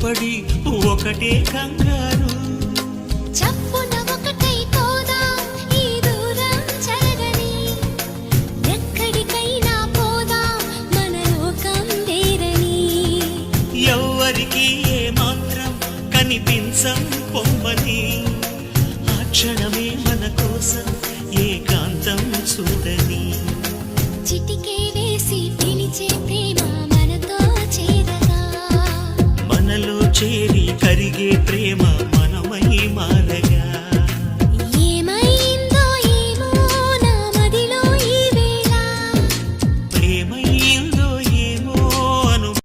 పడి ఒకటే కంగారు. చప్పున ఒకటై పోదాం ఈ దూరం చెరగని, ఎక్కడికైనా పోదాం మన లోకం వేరని. ఎవ్వరికి ఏ మాత్రం కనిపించం పొమ్మని, ఆ క్షణమే మన కోసం ఏకాంతం చూడని. చిటికే వేసి పిలిచే ప్రేమ మనతో చేరగా, మనలో చేరి కరిగే ప్రేమ